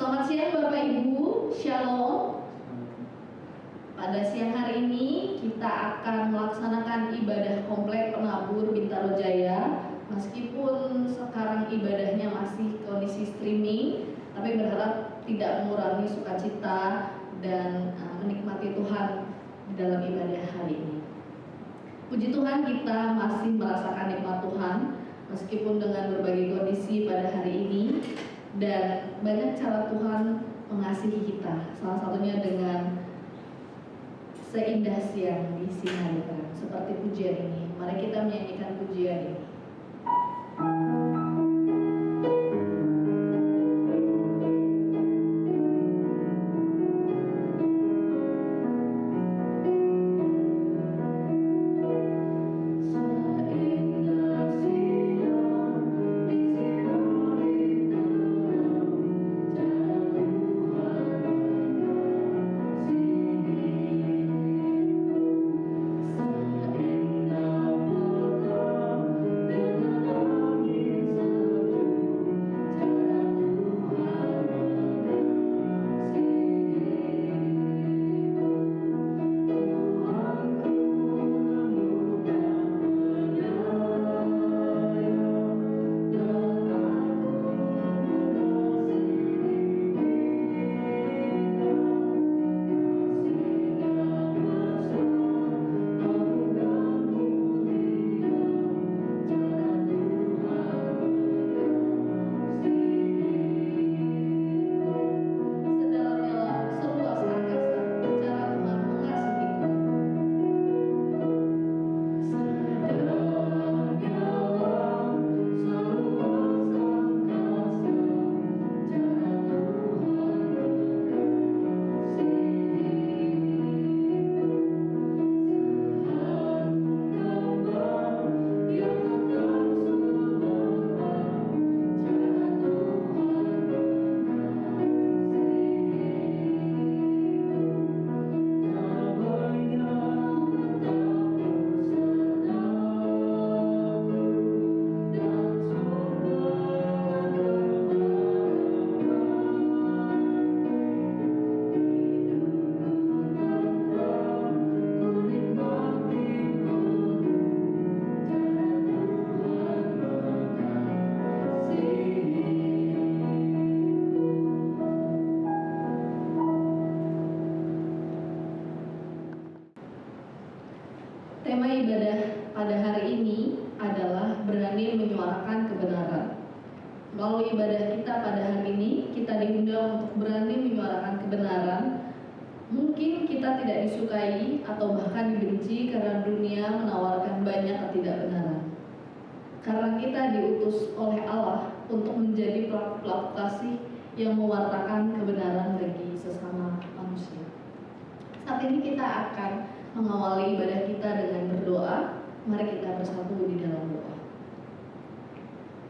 Selamat siang Bapak Ibu, Shalom. Pada siang hari ini kita akan melaksanakan ibadah komplek penabur Bintaro Jaya. Meskipun sekarang ibadahnya masih kondisi streaming, tapi berharap tidak mengurangi sukacita dan menikmati Tuhan di dalam ibadah hari ini. Puji Tuhan, kita masih merasakan nikmat Tuhan meskipun dengan berbagai kondisi pada hari ini. Dan banyak cara Tuhan mengasihi kita, salah satunya dengan seindah siang di siang terang, seperti pujian ini. Mari kita menyanyikan pujian ini. Tema ibadah pada hari ini adalah berani menyuarakan kebenaran. Melalui ibadah kita pada hari ini, kita diundang untuk berani menyuarakan kebenaran. Mungkin kita tidak disukai atau bahkan dibenci karena dunia menawarkan banyak ketidakbenaran. Karena kita diutus oleh Allah untuk menjadi pelaku kasih yang mewartakan kebenaran bagi sesama manusia. Saat ini kita akan mengawali ibadah kita dengan berdoa. Mari kita bersatu di dalam doa.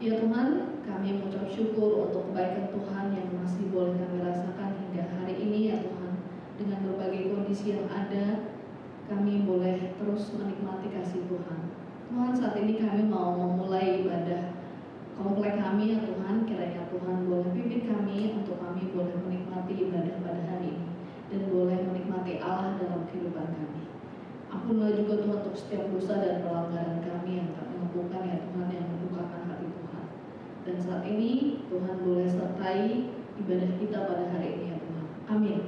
Ya Tuhan, kami mengucap syukur untuk kebaikan Tuhan yang masih boleh kami rasakan hingga hari ini ya Tuhan. Dengan berbagai kondisi yang ada, kami boleh terus menikmati kasih Tuhan. Tuhan, saat ini kami mau memulai ibadah komplek kami ya Tuhan. Kiranya Tuhan boleh pimpin kami untuk kami boleh menikmati ibadah pada hari ini dan boleh menikmati Allah dalam kehidupan kami. Ampunlah juga Tuhan untuk setiap dosa dan pelanggaran kami yang tak mengembukan ya Tuhan, yang membukakan hati Tuhan. Dan saat ini Tuhan boleh sertai ibadah kita pada hari ini ya Tuhan. Amin.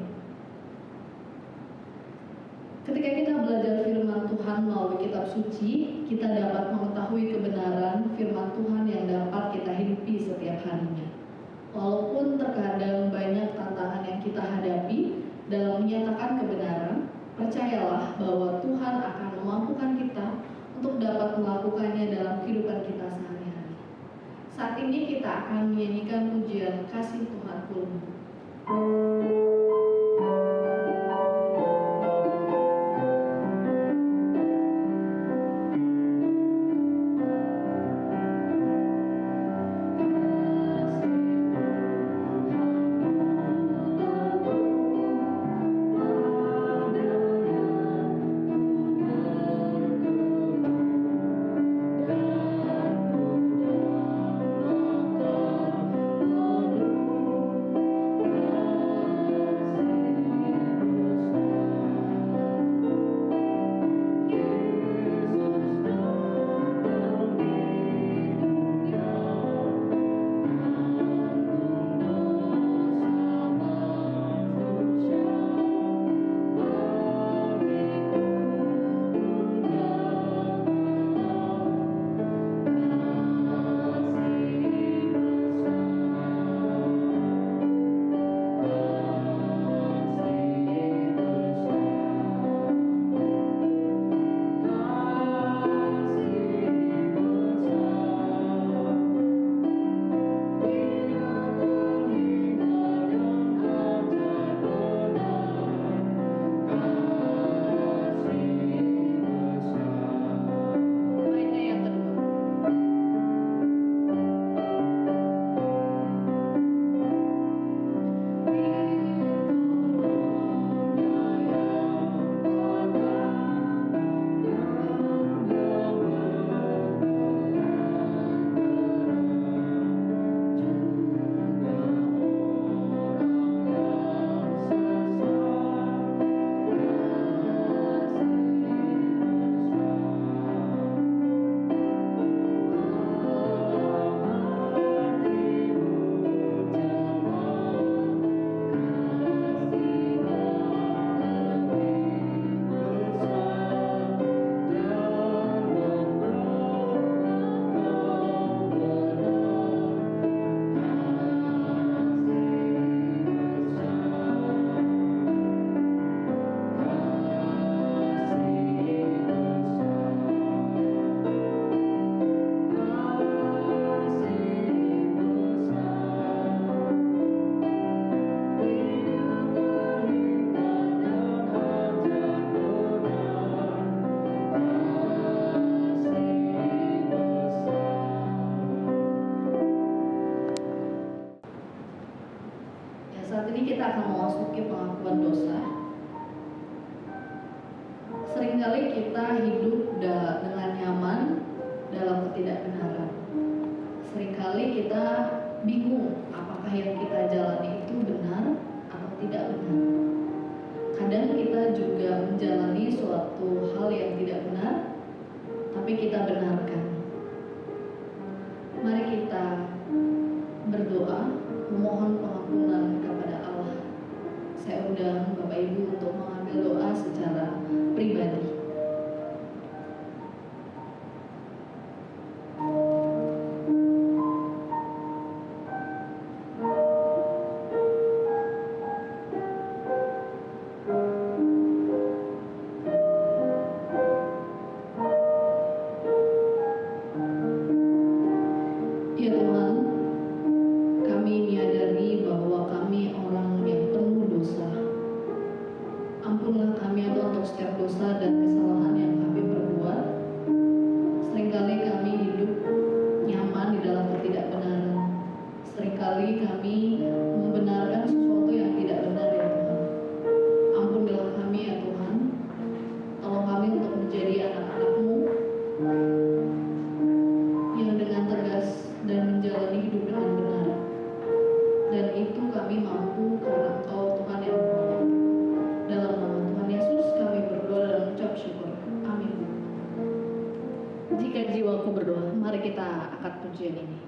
Ketika kita belajar firman Tuhan melalui kitab suci, kita dapat mengetahui kebenaran firman Tuhan yang dapat kita hidupi setiap harinya. Walaupun terkadang banyak tantangan yang kita hadapi dalam menyatakan kebenaran, percayalah bahwa Tuhan akan memampukan kita untuk dapat melakukannya dalam kehidupan kita sehari-hari. Saat ini kita akan menyanyikan pujian Kasih Tuhan Kulmu. Seringkali kita hidup dengan nyaman dalam ketidakbenaran. Seringkali kita bingung apakah yang kita jalani itu benar atau tidak benar. Kadang kita juga menjalani suatu hal yang tidak benar, tapi kita benarkan. Mari kita berdoa, memohon pengampunan kepada Allah. Saya undang Bapak Ibu untuk mengambil doa secara pribadi. Ya Tuhan, kami menyadari bahwa kami orang yang penuh dosa. Ampunlah kami ya Tuhan untuk setiap dosa dan kesalahan yang kami perbuat. Seringkali kami hidup nyaman di dalam ketidakbenaran. Seringkali kami membenarkan sesuatu yang tidak benar ya Tuhan. Ampunilah kami ya Tuhan. Tolong kami untuk menjadi anak-anak-Mu yang dengan tegas dan menjalani hidup dengan benar. Dan itu kami mampu karena Engkau Tuhan yang menolong. Dalam nama Tuhan Yesus kami berdoa dan mengucap syukur. Amin. Jika jiwaku berdoa, mari kita angkat pujian ini.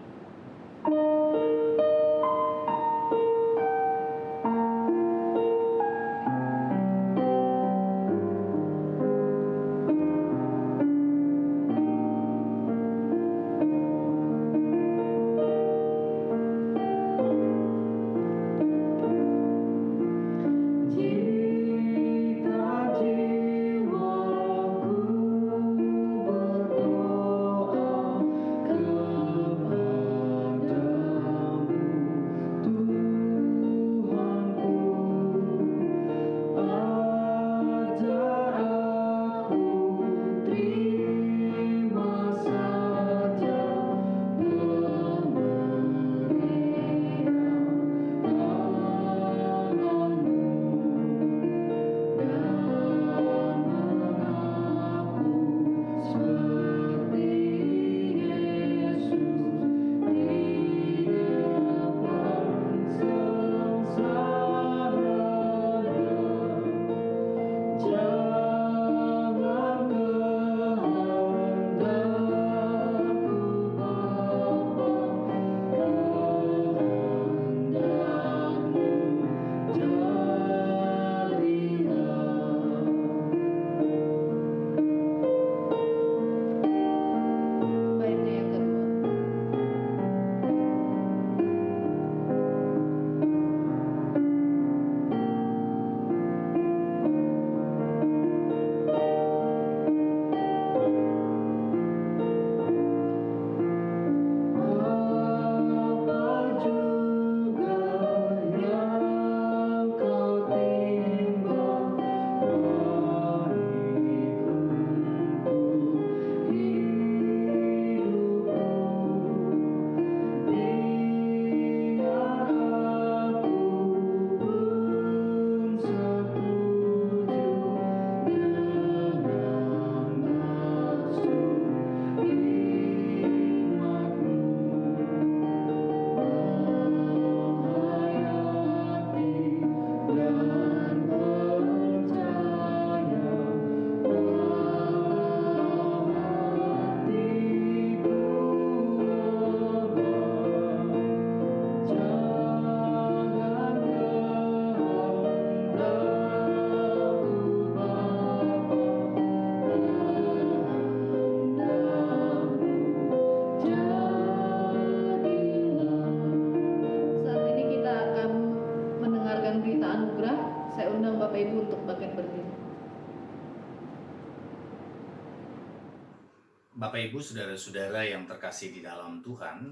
Bapak Ibu saudara-saudara yang terkasih di dalam Tuhan,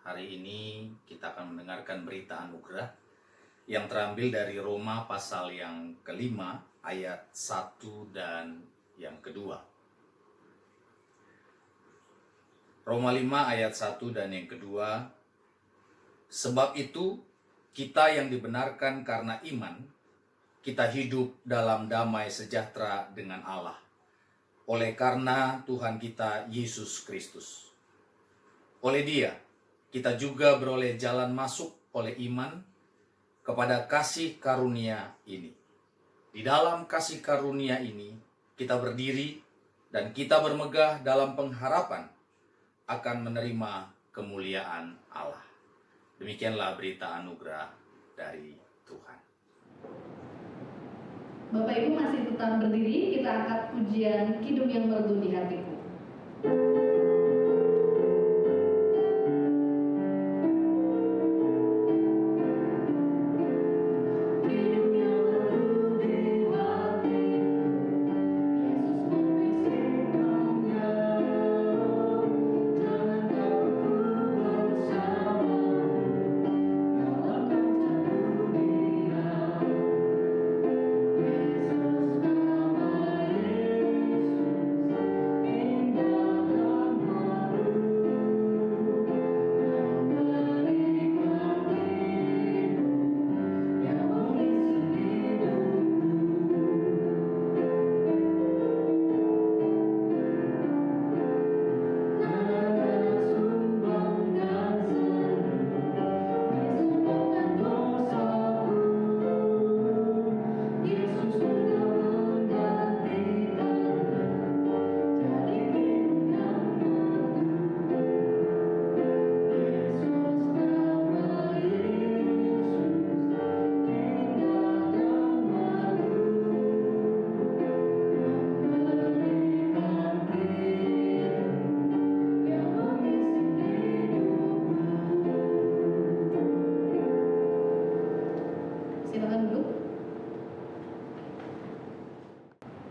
hari ini kita akan mendengarkan berita anugerah yang terambil dari Roma pasal yang kelima ayat 1 dan yang kedua. Roma 5 ayat 1 dan yang kedua. Sebab itu kita yang dibenarkan karena iman, kita hidup dalam damai sejahtera dengan Allah oleh karena Tuhan kita Yesus Kristus. Oleh Dia, kita juga beroleh jalan masuk oleh iman kepada kasih karunia ini. Di dalam kasih karunia ini, kita berdiri dan kita bermegah dalam pengharapan akan menerima kemuliaan Allah. Demikianlah berita anugerah dari Tuhan. Bapak Ibu masih tetap berdiri, kita angkat pujian Kidung yang Merdu di Hatiku.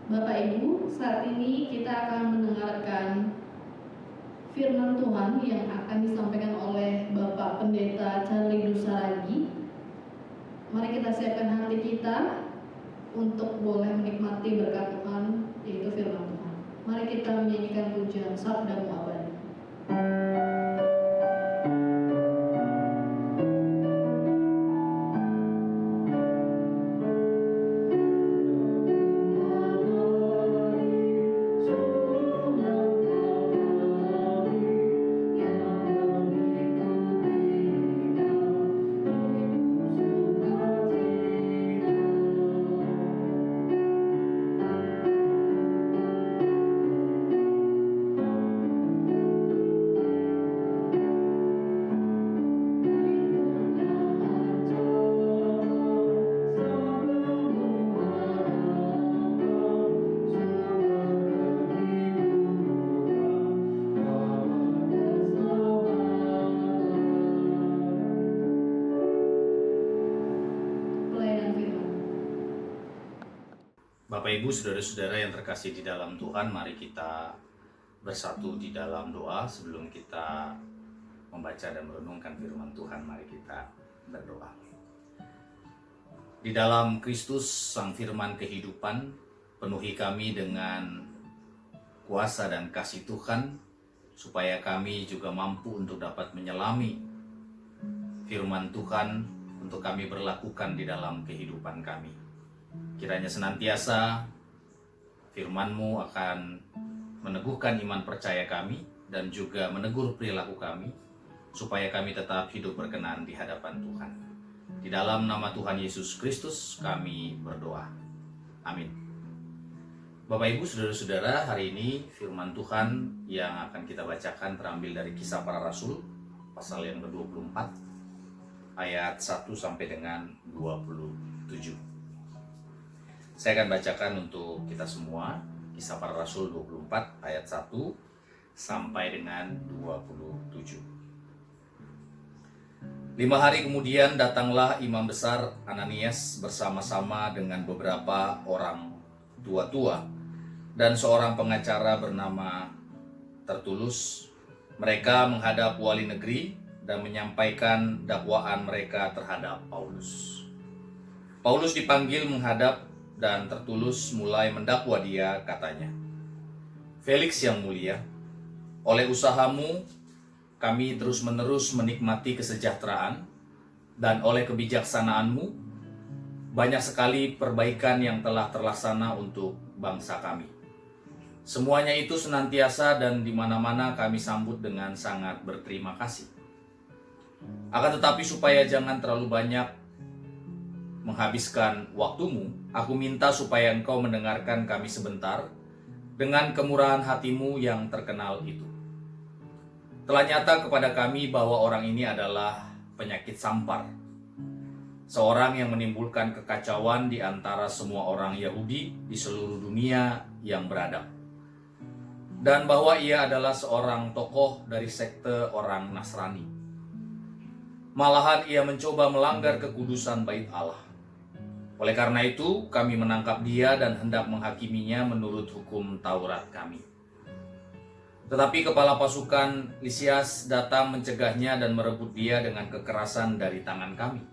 Bapak Ibu, saat ini kita akan mendengarkan firman Tuhan yang akan disampaikan oleh Bapak Pendeta Charlie Dusaragi. Mari kita siapkan hati kita untuk boleh menikmati berkat Tuhan, yaitu firman Tuhan. Mari kita menyanyikan pujian Sabdamu Abadi. Bapak Ibu, saudara-saudara yang terkasih di dalam Tuhan, mari kita bersatu di dalam doa sebelum kita membaca dan merenungkan firman Tuhan. Mari kita berdoa. Di dalam Kristus, Sang Firman kehidupan, penuhi kami dengan kuasa dan kasih Tuhan, supaya kami juga mampu untuk dapat menyelami firman Tuhan untuk kami berlakukan di dalam kehidupan kami. Kiranya senantiasa firman-Mu akan meneguhkan iman percaya kami dan juga menegur perilaku kami, supaya kami tetap hidup berkenan di hadapan Tuhan. Di dalam nama Tuhan Yesus Kristus kami berdoa. Amin. Bapak Ibu, saudara-saudara, hari ini firman Tuhan yang akan kita bacakan terambil dari Kisah Para Rasul pasal yang ke-24 ayat 1 sampai dengan 27. Saya akan bacakan untuk kita semua Kisah Para Rasul 24 ayat 1 sampai dengan 27. 5 hari kemudian datanglah imam besar Ananias bersama-sama dengan beberapa orang tua-tua dan seorang pengacara bernama Tertulus. Mereka menghadap wali negeri dan menyampaikan dakwaan mereka terhadap Paulus. Paulus dipanggil menghadap dan Tertulus mulai mendakwa dia, katanya, "Felix yang mulia, oleh usahamu kami terus-menerus menikmati kesejahteraan, dan oleh kebijaksanaanmu banyak sekali perbaikan yang telah terlaksana untuk bangsa kami. Semuanya itu senantiasa dan di mana-mana kami sambut dengan sangat berterima kasih. Akan tetapi supaya jangan terlalu banyak menghabiskan waktumu, aku minta supaya engkau mendengarkan kami sebentar dengan kemurahan hatimu yang terkenal itu. Telah nyata kepada kami bahwa orang ini adalah penyakit sampar, seorang yang menimbulkan kekacauan di antara semua orang Yahudi di seluruh dunia yang beradab, dan bahwa ia adalah seorang tokoh dari sekte orang Nasrani. Malahan ia mencoba melanggar kekudusan bait Allah. Oleh karena itu, kami menangkap dia dan hendak menghakiminya menurut hukum Taurat kami. Tetapi kepala pasukan Lisias datang mencegahnya dan merebut dia dengan kekerasan dari tangan kami.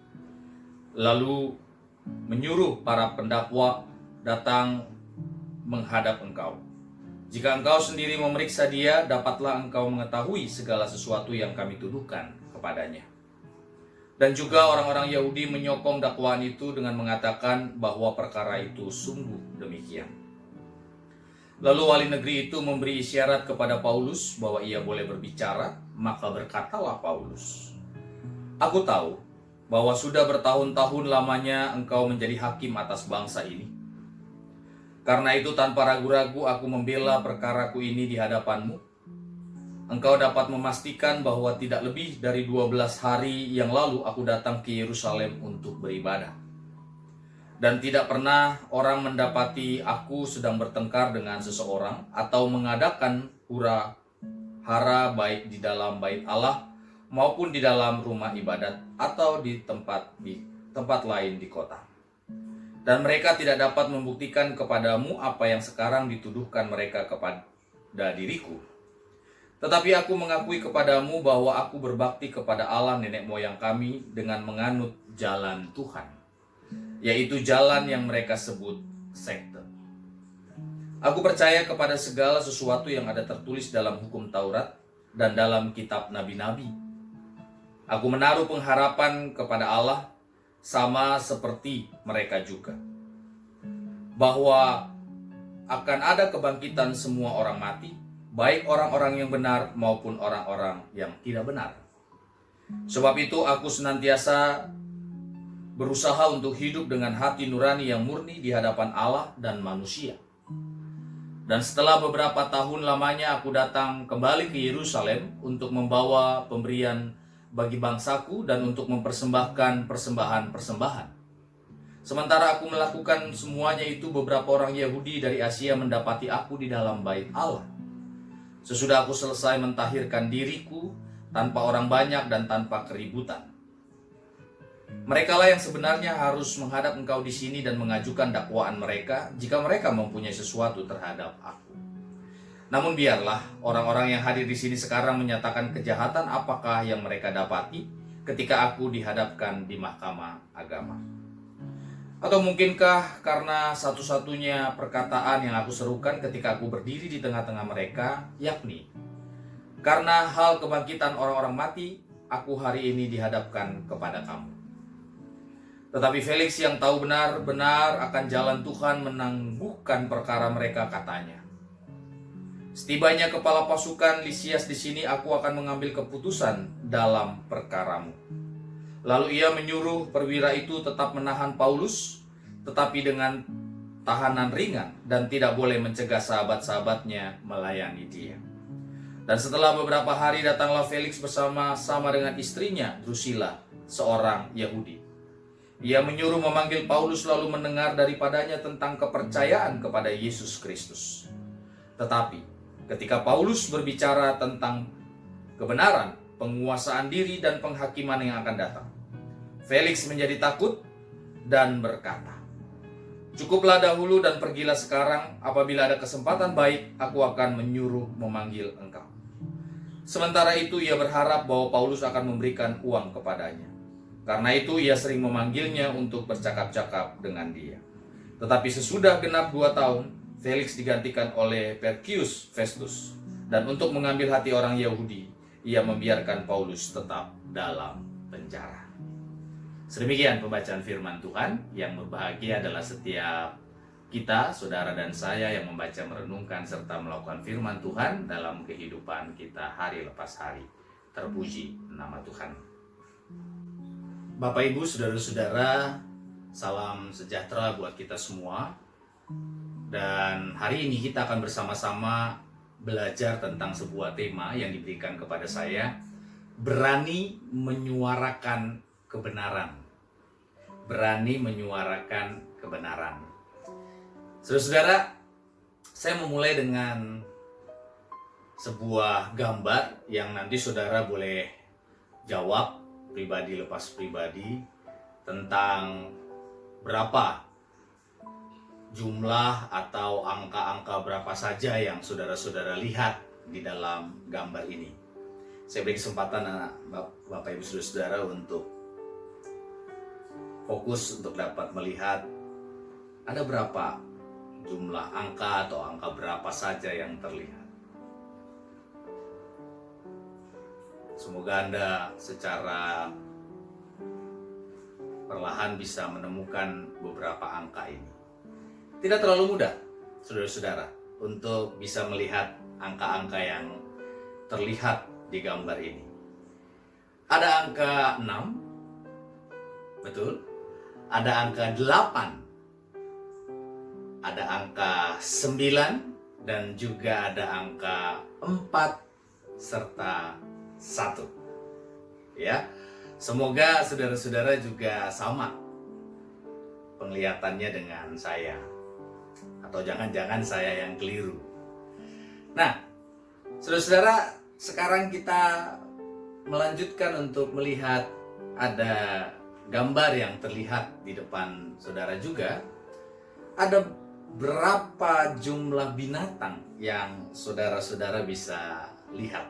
Lalu menyuruh para pendakwa datang menghadap engkau. Jika engkau sendiri memeriksa dia, dapatlah engkau mengetahui segala sesuatu yang kami tuduhkan kepadanya. Dan juga orang-orang Yahudi menyokong dakwaan itu dengan mengatakan bahwa perkara itu sungguh demikian. Lalu wali negeri itu memberi isyarat kepada Paulus bahwa ia boleh berbicara, maka berkatalah Paulus, "Aku tahu bahwa sudah bertahun-tahun lamanya engkau menjadi hakim atas bangsa ini. Karena itu tanpa ragu-ragu aku membela perkaraku ini di hadapanmu. Engkau dapat memastikan bahwa tidak lebih dari 12 hari yang lalu aku datang ke Yerusalem untuk beribadah. Dan tidak pernah orang mendapati aku sedang bertengkar dengan seseorang atau mengadakan hura-hara baik di dalam bait Allah maupun di dalam rumah ibadat atau di tempat lain di kota. Dan mereka tidak dapat membuktikan kepadamu apa yang sekarang dituduhkan mereka kepada diriku. Tetapi aku mengakui kepadamu bahwa aku berbakti kepada Allah nenek moyang kami dengan menganut jalan Tuhan, yaitu jalan yang mereka sebut sekte. Aku percaya kepada segala sesuatu yang ada tertulis dalam hukum Taurat dan dalam kitab nabi-nabi. Aku menaruh pengharapan kepada Allah sama seperti mereka juga, bahwa akan ada kebangkitan semua orang mati, baik orang-orang yang benar maupun orang-orang yang tidak benar. Sebab itu aku senantiasa berusaha untuk hidup dengan hati nurani yang murni di hadapan Allah dan manusia. Dan setelah beberapa tahun lamanya aku datang kembali ke Yerusalem untuk membawa pemberian bagi bangsaku dan untuk mempersembahkan persembahan-persembahan. Sementara aku melakukan semuanya itu, beberapa orang Yahudi dari Asia mendapati aku di dalam bait Allah. Sesudah aku selesai mentahirkan diriku tanpa orang banyak dan tanpa keributan. Merekalah yang sebenarnya harus menghadap engkau di sini dan mengajukan dakwaan mereka jika mereka mempunyai sesuatu terhadap aku. Namun biarlah orang-orang yang hadir di sini sekarang menyatakan kejahatan apakah yang mereka dapati ketika aku dihadapkan di mahkamah agama. Atau mungkinkah karena satu-satunya perkataan yang aku serukan ketika aku berdiri di tengah-tengah mereka, yakni, karena hal kebangkitan orang-orang mati, aku hari ini dihadapkan kepada kamu. Tetapi Felix yang tahu benar-benar akan jalan Tuhan menangguhkan perkara mereka, katanya, setibanya kepala pasukan Lisias di sini, aku akan mengambil keputusan dalam perkaramu. Lalu ia menyuruh perwira itu tetap menahan Paulus, tetapi dengan tahanan ringan, dan tidak boleh mencegah sahabat-sahabatnya melayani dia. Dan setelah beberapa hari datanglah Felix bersama-sama dengan istrinya Drusilla, seorang Yahudi. Ia menyuruh memanggil Paulus lalu mendengar daripadanya tentang kepercayaan kepada Yesus Kristus. Tetapi ketika Paulus berbicara tentang kebenaran, penguasaan diri dan penghakiman yang akan datang, Felix menjadi takut dan berkata, "Cukuplah dahulu dan pergilah sekarang, apabila ada kesempatan baik, aku akan menyuruh memanggil engkau." Sementara itu ia berharap bahwa Paulus akan memberikan uang kepadanya. Karena itu ia sering memanggilnya untuk bercakap-cakap dengan dia. Tetapi sesudah genap 2 tahun, Felix digantikan oleh Porcius Festus. Dan untuk mengambil hati orang Yahudi, ia membiarkan Paulus tetap dalam penjara. Sedemikian pembacaan firman Tuhan. Yang berbahagia adalah setiap kita, saudara dan saya yang membaca, merenungkan, serta melakukan firman Tuhan dalam kehidupan kita hari lepas hari. Terpuji nama Tuhan. Bapak, Ibu, saudara-saudara, salam sejahtera buat kita semua. Dan hari ini kita akan bersama-sama belajar tentang sebuah tema yang diberikan kepada saya, berani menyuarakan kebenaran. Berani menyuarakan kebenaran. Saudara-saudara, saya memulai dengan sebuah gambar yang nanti saudara boleh jawab pribadi lepas pribadi tentang berapa jumlah atau angka-angka berapa saja yang saudara-saudara lihat di dalam gambar ini. Saya beri kesempatan Bapak Ibu saudara-saudara untuk fokus untuk dapat melihat ada berapa jumlah angka atau angka berapa saja yang terlihat. Semoga Anda secara perlahan bisa menemukan beberapa angka ini. Tidak terlalu mudah, saudara-saudara, untuk bisa melihat angka-angka yang terlihat di gambar ini. Ada angka 6, betul. Ada angka 8, ada angka 9, dan juga ada angka 4 serta 1. Ya, semoga saudara-saudara juga sama penglihatannya dengan saya. Atau jangan-jangan saya yang keliru. Nah, saudara-saudara, sekarang kita melanjutkan untuk melihat ada gambar yang terlihat di depan saudara juga. Ada berapa jumlah binatang yang saudara-saudara bisa lihat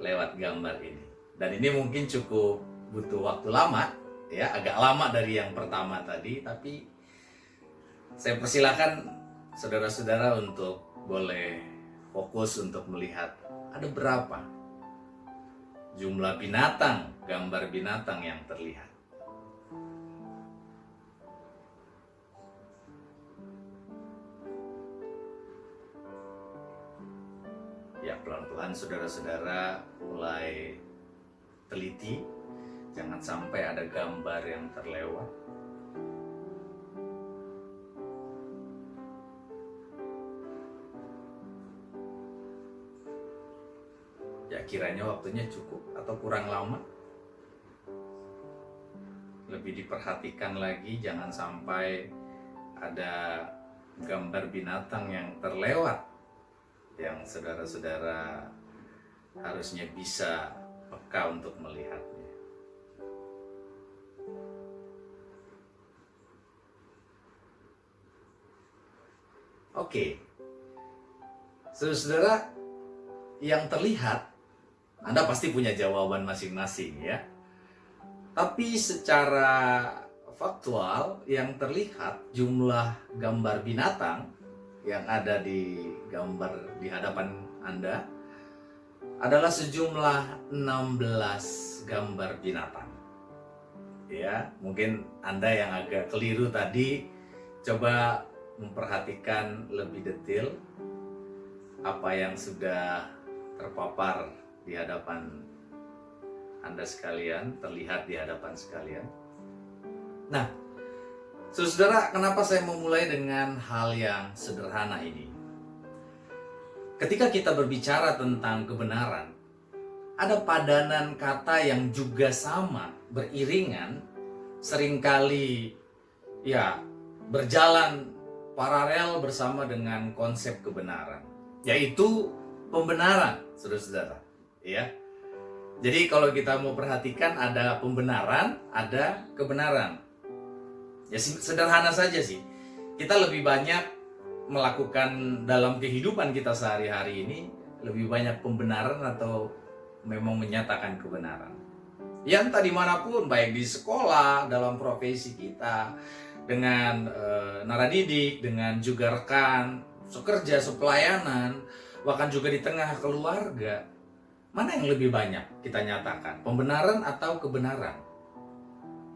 lewat gambar ini. Dan ini mungkin cukup butuh waktu lama, ya, agak lama dari yang pertama tadi, tapi saya persilakan saudara-saudara untuk boleh fokus untuk melihat ada berapa jumlah binatang, gambar binatang yang terlihat. Ya, pelan-pelan saudara-saudara mulai teliti, jangan sampai ada gambar yang terlewat. Ya, kiranya waktunya cukup atau kurang lama. Lebih diperhatikan lagi, jangan sampai ada gambar binatang yang terlewat yang saudara-saudara harusnya bisa peka untuk melihatnya. Oke, saudara-saudara, yang terlihat Anda pasti punya jawaban masing-masing, ya. Tapi secara faktual yang terlihat jumlah gambar binatang yang ada di gambar di hadapan Anda adalah sejumlah 16 gambar binatang. Ya, mungkin Anda yang agak keliru tadi, coba memperhatikan lebih detail apa yang sudah terpapar di hadapan Anda sekalian, terlihat di hadapan sekalian. Nah, saudara, kenapa saya memulai dengan hal yang sederhana ini? Ketika kita berbicara tentang kebenaran, ada padanan kata yang juga sama, beriringan, seringkali ya berjalan paralel bersama dengan konsep kebenaran, yaitu pembenaran, saudara-saudara. Ya, jadi kalau kita mau perhatikan, ada pembenaran, ada kebenaran. Ya, sederhana saja sih. Kita lebih banyak melakukan dalam kehidupan kita sehari-hari ini lebih banyak pembenaran atau memang menyatakan kebenaran. Ya, entah dimanapun, baik di sekolah, dalam profesi kita, dengan naradidik, dengan juga rekan, sekerja, sepelayanan, bahkan juga di tengah keluarga. Mana yang lebih banyak kita nyatakan, pembenaran atau kebenaran?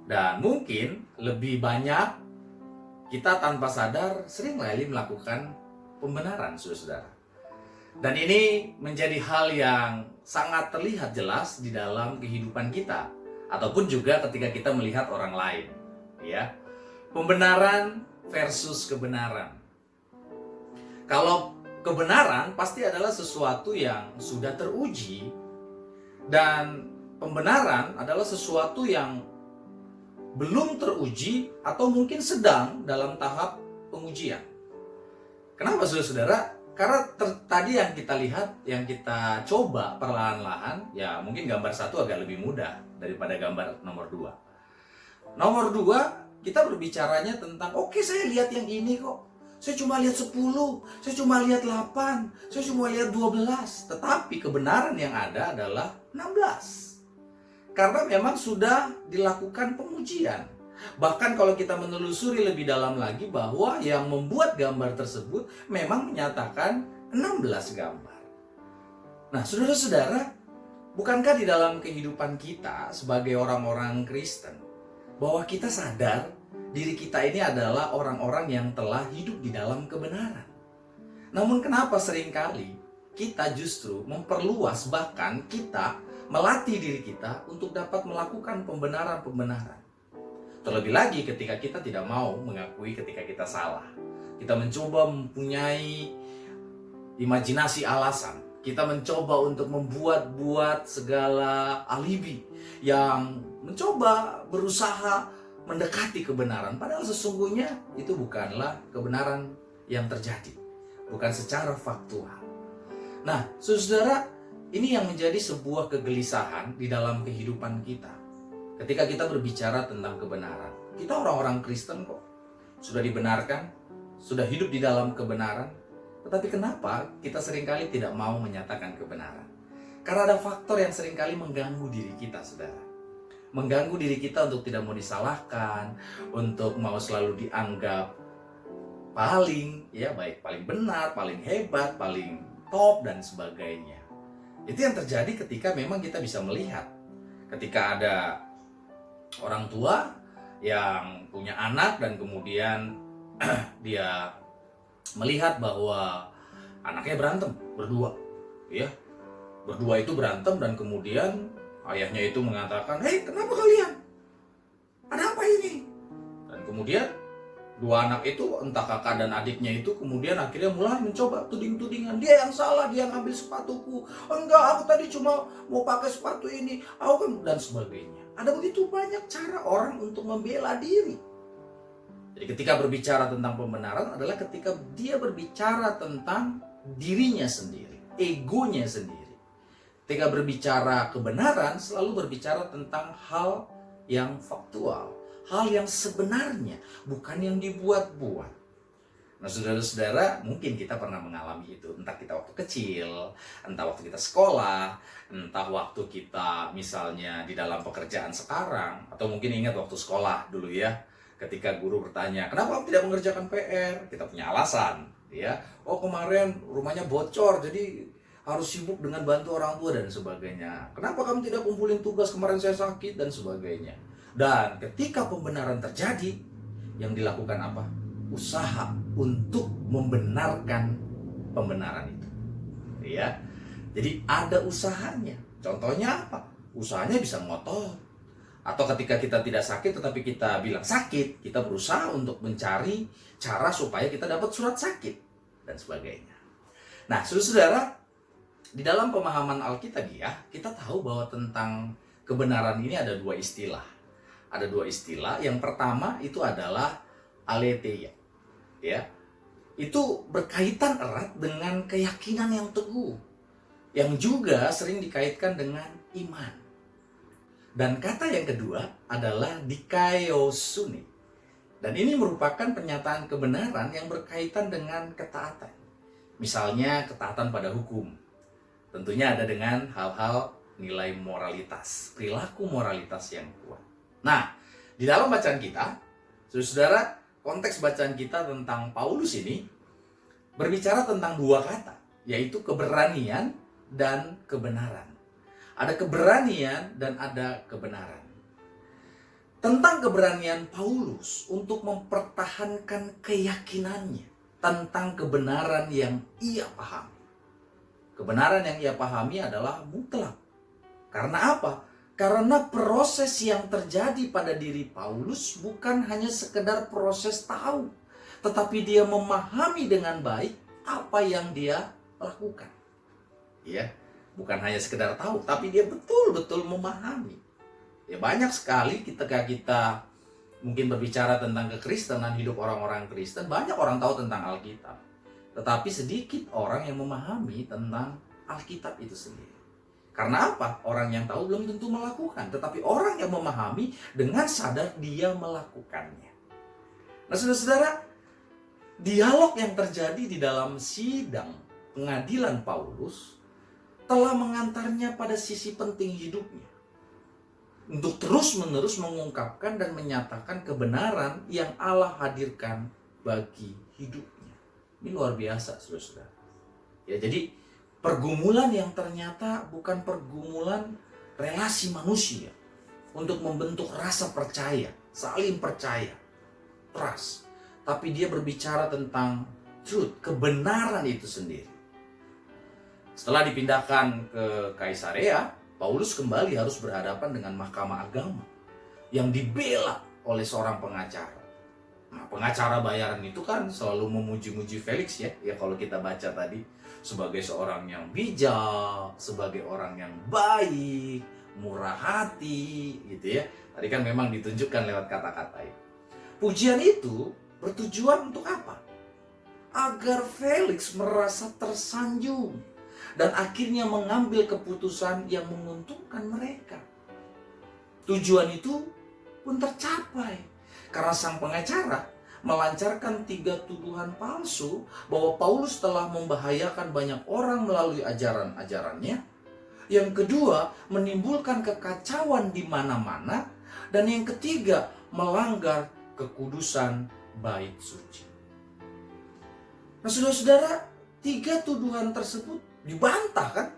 Dan mungkin lebih banyak kita tanpa sadar seringkali melakukan pembenaran, saudara-saudara. Dan ini menjadi hal yang sangat terlihat jelas di dalam kehidupan kita, ataupun juga ketika kita melihat orang lain, ya. Pembenaran versus kebenaran. Kalau kebenaran pasti adalah sesuatu yang sudah teruji, dan pembenaran adalah sesuatu yang belum teruji atau mungkin sedang dalam tahap pengujian. Kenapa, saudara-saudara? Karena tadi yang kita lihat, yang kita coba perlahan-lahan, ya mungkin gambar 1 agak lebih mudah daripada gambar nomor 2. Nomor 2, kita berbicaranya tentang, oke, saya lihat yang ini kok. Saya cuma lihat 10, saya cuma lihat 8, saya cuma lihat 12. Tetapi kebenaran yang ada adalah 16. Karena memang sudah dilakukan pengujian. Bahkan kalau kita menelusuri lebih dalam lagi, bahwa yang membuat gambar tersebut memang menyatakan 16 gambar. Nah, saudara-saudara, bukankah di dalam kehidupan kita sebagai orang-orang Kristen, bahwa kita sadar diri kita ini adalah orang-orang yang telah hidup di dalam kebenaran. Namun kenapa seringkali kita justru memperluas, bahkan kita melatih diri kita untuk dapat melakukan pembenaran-pembenaran. Terlebih lagi ketika kita tidak mau mengakui ketika kita salah. Kita mencoba mempunyai imajinasi alasan. Kita mencoba untuk membuat segala alibi yang mencoba berusaha mendekati kebenaran. Padahal sesungguhnya itu bukanlah kebenaran yang terjadi. Bukan secara faktual. Nah, saudara, ini yang menjadi sebuah kegelisahan di dalam kehidupan kita. Ketika kita berbicara tentang kebenaran, kita orang-orang Kristen kok sudah dibenarkan, sudah hidup di dalam kebenaran. Tetapi kenapa kita seringkali tidak mau menyatakan kebenaran? Karena ada faktor yang seringkali mengganggu diri kita, saudara. Mengganggu diri kita untuk tidak mau disalahkan, untuk mau selalu dianggap paling, ya baik paling benar, paling hebat, paling top, dan sebagainya. Itu yang terjadi ketika memang kita bisa melihat. Ketika ada orang tua yang punya anak dan kemudian dia melihat bahwa anaknya berantem berdua, ya berdua itu berantem, dan kemudian ayahnya itu mengatakan, hei, kenapa kalian? Ada apa ini? Dan kemudian dua anak itu, entah kakak dan adiknya itu, kemudian akhirnya mulai mencoba tuding-tudingan. Dia yang salah, dia yang ambil sepatuku. Enggak, aku tadi cuma mau pakai sepatu ini. Aku kan, dan sebagainya. Ada begitu banyak cara orang untuk membela diri. Jadi ketika berbicara tentang pembenaran adalah ketika dia berbicara tentang dirinya sendiri, egonya sendiri. Ketika berbicara kebenaran selalu berbicara tentang hal yang faktual, hal yang sebenarnya, bukan yang dibuat-buat. Nah, saudara-saudara, mungkin kita pernah mengalami itu. Entah kita waktu kecil, entah waktu kita sekolah, entah waktu kita misalnya di dalam pekerjaan sekarang, atau mungkin ingat waktu sekolah dulu ya, ketika guru bertanya, kenapa kamu tidak mengerjakan PR? Kita punya alasan, ya. Oh, kemarin rumahnya bocor, jadi harus sibuk dengan bantu orang tua dan sebagainya. Kenapa kamu tidak kumpulin tugas, kemarin saya sakit, dan sebagainya. Dan ketika pembenaran terjadi, yang dilakukan apa? Usaha untuk membenarkan pembenaran itu. Ya. Jadi ada usahanya. Contohnya apa? Usahanya bisa ngotot. Atau ketika kita tidak sakit tetapi kita bilang sakit, kita berusaha untuk mencari cara supaya kita dapat surat sakit dan sebagainya. Nah, saudara-saudara, di dalam pemahaman Alkitabiah, kita tahu bahwa tentang kebenaran ini ada dua istilah. Ada dua istilah. Yang pertama itu adalah aletheia. Ya. Itu berkaitan erat dengan keyakinan yang teguh, yang juga sering dikaitkan dengan iman. Dan kata yang kedua adalah dikaiosune. Dan ini merupakan pernyataan kebenaran yang berkaitan dengan ketaatan. Misalnya ketaatan pada hukum. Tentunya ada dengan hal-hal nilai moralitas, perilaku moralitas yang kuat. Nah, di dalam bacaan kita, saudara, konteks bacaan kita tentang Paulus ini berbicara tentang dua kata, yaitu keberanian dan kebenaran. Ada keberanian dan ada kebenaran. tentang keberanian Paulus untuk mempertahankan keyakinannya tentang kebenaran yang ia pahami. Kebenaran yang ia pahami adalah mutlak. Karena apa? Karena proses yang terjadi pada diri Paulus bukan hanya sekedar proses tahu, tetapi dia memahami dengan baik apa yang dia lakukan. Ya, bukan hanya sekedar tahu, tapi dia betul-betul memahami. Ya, banyak sekali ketika kita mungkin berbicara tentang kekristenan, hidup orang-orang Kristen, banyak orang tahu tentang Alkitab. Tetapi sedikit orang yang memahami tentang Alkitab itu sendiri. Karena apa? Orang yang tahu belum tentu melakukan, tetapi orang yang memahami dengan sadar dia melakukannya. Nah, saudara-saudara, dialog yang terjadi di dalam sidang pengadilan Paulus telah mengantarnya pada sisi penting hidupnya untuk terus-menerus mengungkapkan dan menyatakan kebenaran yang Allah hadirkan bagi hidupnya. Ini luar biasa, saudara-saudara. Ya, jadi pergumulan yang ternyata bukan pergumulan relasi manusia untuk membentuk rasa percaya, saling percaya, trust. Tapi dia berbicara tentang truth, kebenaran itu sendiri. Setelah dipindahkan ke Kaisarea, Paulus kembali harus berhadapan dengan mahkamah agama yang dibela oleh seorang pengacara. Nah, pengacara bayaran itu kan selalu memuji-muji Felix ya kalau kita baca tadi, sebagai seorang yang bijak, sebagai orang yang baik, murah hati gitu ya. Tadi kan memang ditunjukkan lewat kata-kata itu. Pujian itu bertujuan untuk apa? Agar Felix merasa tersanjung dan akhirnya mengambil keputusan yang menguntungkan mereka. Tujuan itu pun tercapai karena sang pengacara melancarkan 3 tuduhan palsu bahwa Paulus telah membahayakan banyak orang melalui ajaran-ajarannya. Yang kedua, menimbulkan kekacauan di mana-mana. Dan yang ketiga, melanggar kekudusan bait suci. Nah, saudara-saudara, 3 tuduhan tersebut dibantah kan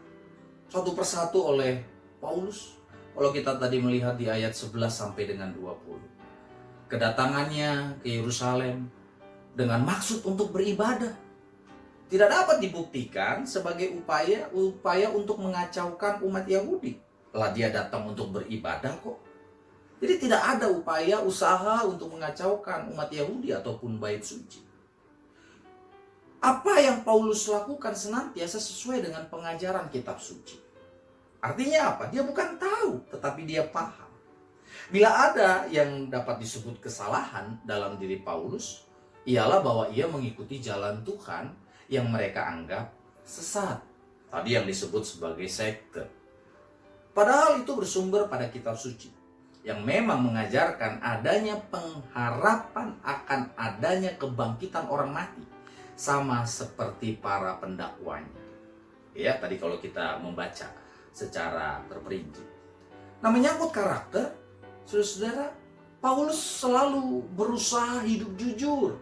satu persatu oleh Paulus. Kalau kita tadi melihat di ayat 11 sampai dengan 20. Kedatangannya ke Yerusalem dengan maksud untuk beribadah tidak dapat dibuktikan sebagai upaya untuk mengacaukan umat Yahudi. Lah dia datang untuk beribadah kok. Jadi tidak ada usaha untuk mengacaukan umat Yahudi ataupun bait suci. Apa yang Paulus lakukan senantiasa sesuai dengan pengajaran kitab suci. Artinya apa? Dia bukan tahu, tetapi dia paham. Bila ada yang dapat disebut kesalahan dalam diri Paulus, ialah bahwa ia mengikuti jalan Tuhan yang mereka anggap sesat. Tadi yang disebut sebagai sekte. Padahal itu bersumber pada kitab suci yang memang mengajarkan adanya pengharapan akan adanya kebangkitan orang mati, sama seperti para pendakwanya. Ya, tadi kalau kita membaca secara terperinci. Nah, menyangkut karakter, saudara-saudara, Paulus selalu berusaha hidup jujur.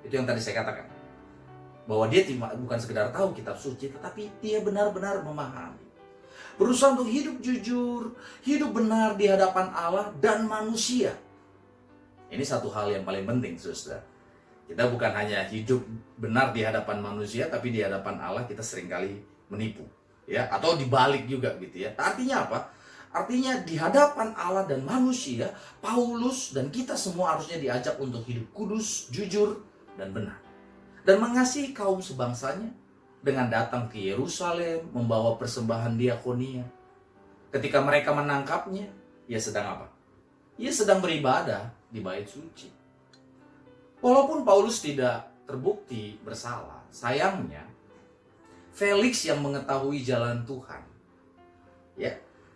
Itu yang tadi saya katakan. Bahwa dia bukan sekedar tahu kitab suci, tetapi dia benar-benar memahami. Berusaha untuk hidup jujur, hidup benar di hadapan Allah dan manusia. Ini satu hal yang paling penting, saudara. Kita bukan hanya hidup benar di hadapan manusia, tapi di hadapan Allah kita seringkali menipu, ya, atau dibalik juga gitu ya. Artinya apa? Artinya di hadapan Allah dan manusia, Paulus dan kita semua harusnya diajak untuk hidup kudus, jujur, dan benar. Dan mengasihi kaum sebangsanya dengan datang ke Yerusalem, membawa persembahan diakonia. Ketika mereka menangkapnya, ia sedang apa? Ia sedang beribadah di bait suci. Walaupun Paulus tidak terbukti bersalah, sayangnya Felix yang mengetahui jalan Tuhan, ya,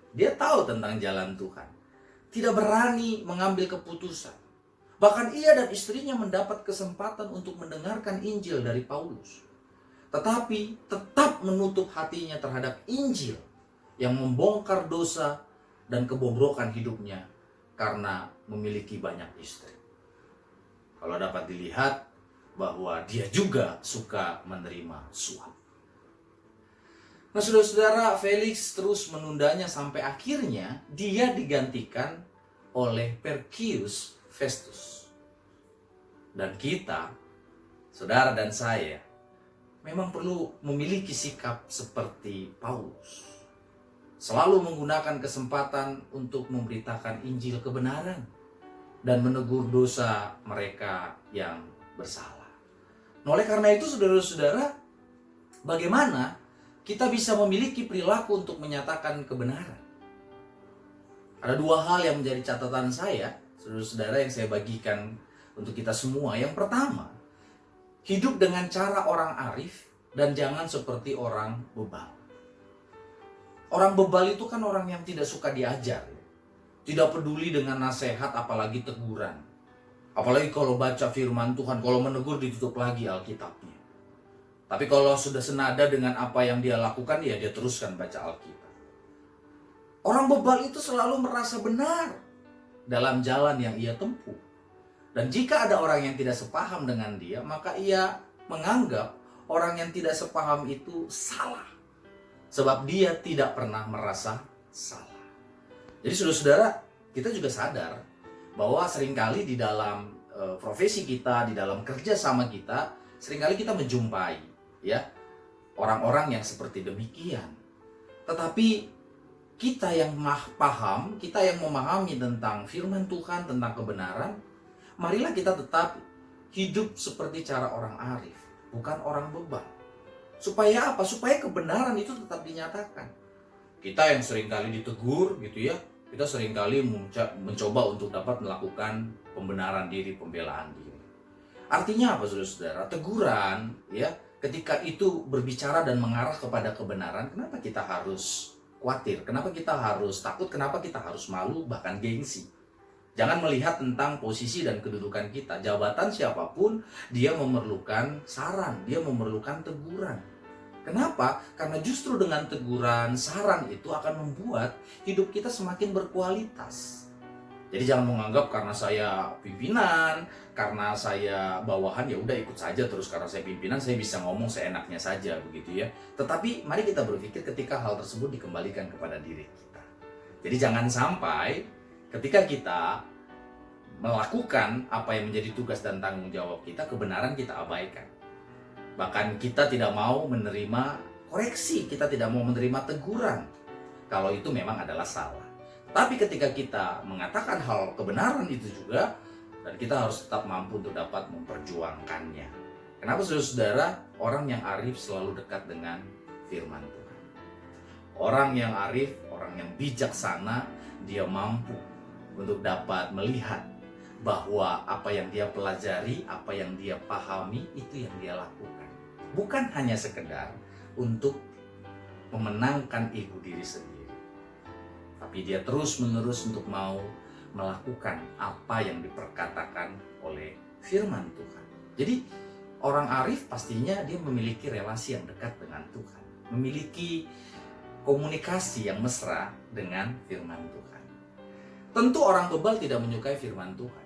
dia tahu tentang jalan Tuhan, tidak berani mengambil keputusan. Bahkan ia dan istrinya mendapat kesempatan untuk mendengarkan Injil dari Paulus, tetapi tetap menutup hatinya terhadap Injil yang membongkar dosa dan kebobrokan hidupnya karena memiliki banyak istri. Kalau dapat dilihat bahwa dia juga suka menerima suap. Nah, saudara-saudara, Felix terus menundanya sampai akhirnya dia digantikan oleh Perkius Festus. Dan kita, saudara dan saya, memang perlu memiliki sikap seperti Paulus. Selalu menggunakan kesempatan untuk memberitakan Injil kebenaran dan menegur dosa mereka yang bersalah. Nah, oleh karena itu, saudara-saudara, bagaimana kita bisa memiliki perilaku untuk menyatakan kebenaran? Ada dua hal yang menjadi catatan saya, saudara-saudara, yang saya bagikan untuk kita semua. Yang pertama, hidup dengan cara orang arif dan jangan seperti orang bebal. Orang bebal itu kan orang yang tidak suka diajar, tidak peduli dengan nasihat, apalagi teguran. Apalagi kalau baca firman Tuhan, kalau menegur ditutup lagi Alkitabnya. Tapi kalau sudah senada dengan apa yang dia lakukan, ya dia teruskan baca Alkitab. Orang bebal itu selalu merasa benar dalam jalan yang ia tempuh. Dan jika ada orang yang tidak sepaham dengan dia, maka ia menganggap orang yang tidak sepaham itu salah. Sebab dia tidak pernah merasa salah. Jadi saudara-saudara, kita juga sadar bahwa seringkali di dalam profesi kita, di dalam kerja sama kita, seringkali kita menjumpai ya orang-orang yang seperti demikian. Tetapi kita yang paham, kita yang memahami tentang firman Tuhan, tentang kebenaran, marilah kita tetap hidup seperti cara orang arif, bukan orang bebal. Supaya apa? Supaya kebenaran itu tetap dinyatakan. Kita yang seringkali ditegur gitu ya, kita seringkali mencoba untuk dapat melakukan pembenaran diri, pembelaan diri. Artinya apa, saudara-saudara? Teguran ya, ketika itu berbicara dan mengarah kepada kebenaran, kenapa kita harus khawatir? Kenapa kita harus takut? Kenapa kita harus malu, bahkan gengsi? Jangan melihat tentang posisi dan kedudukan kita. Jabatan siapapun, dia memerlukan saran, dia memerlukan teguran. Kenapa? Karena justru dengan teguran, saran itu akan membuat hidup kita semakin berkualitas. Jadi jangan menganggap karena saya pimpinan, karena saya bawahan, ya udah ikut saja terus, karena saya pimpinan saya bisa ngomong seenaknya saja begitu ya. Tetapi mari kita berpikir ketika hal tersebut dikembalikan kepada diri kita. Jadi jangan sampai ketika kita melakukan apa yang menjadi tugas dan tanggung jawab kita, kebenaran kita abaikan. Bahkan kita tidak mau menerima koreksi, kita tidak mau menerima teguran kalau itu memang adalah salah. Tapi ketika kita mengatakan hal kebenaran itu juga, dan kita harus tetap mampu untuk dapat memperjuangkannya. Kenapa saudara-saudara? Orang yang arif selalu dekat dengan firman Tuhan. Orang yang arif, orang yang bijaksana, dia mampu untuk dapat melihat bahwa apa yang dia pelajari, apa yang dia pahami, itu yang dia lakukan. Bukan hanya sekedar untuk memenangkan ego diri sendiri, tapi dia terus-menerus untuk mau melakukan apa yang diperkatakan oleh firman Tuhan. Jadi orang arif pastinya dia memiliki relasi yang dekat dengan Tuhan, memiliki komunikasi yang mesra dengan firman Tuhan. Tentu orang bebal tidak menyukai firman Tuhan.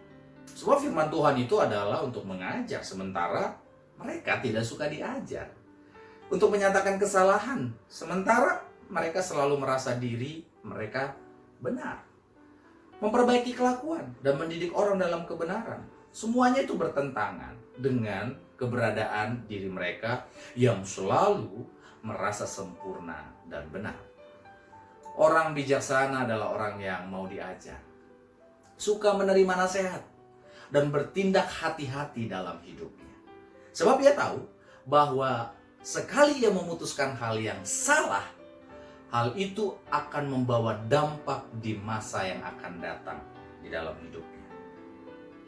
Sebab firman Tuhan itu adalah untuk mengajar, sementara mereka tidak suka diajar. Untuk menyatakan kesalahan, sementara mereka selalu merasa diri mereka benar. Memperbaiki kelakuan dan mendidik orang dalam kebenaran. Semuanya itu bertentangan dengan keberadaan diri mereka yang selalu merasa sempurna dan benar. Orang bijaksana adalah orang yang mau diajar, suka menerima nasihat, dan bertindak hati-hati dalam hidupnya. Sebab ia tahu bahwa sekali ia memutuskan hal yang salah, hal itu akan membawa dampak di masa yang akan datang di dalam hidupnya.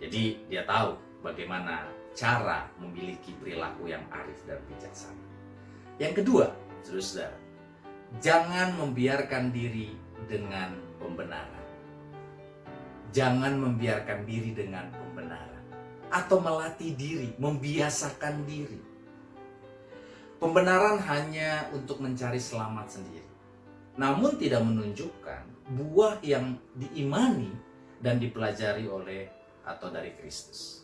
Jadi dia tahu bagaimana cara memiliki perilaku yang arif dan bijaksana. Yang kedua, saudara-saudara, jangan membiarkan diri dengan pembenaran. Jangan membiarkan diri dengan pembenaran. Atau melatih diri, membiasakan diri. Pembenaran hanya untuk mencari selamat sendiri, namun tidak menunjukkan buah yang diimani dan dipelajari oleh atau dari Kristus.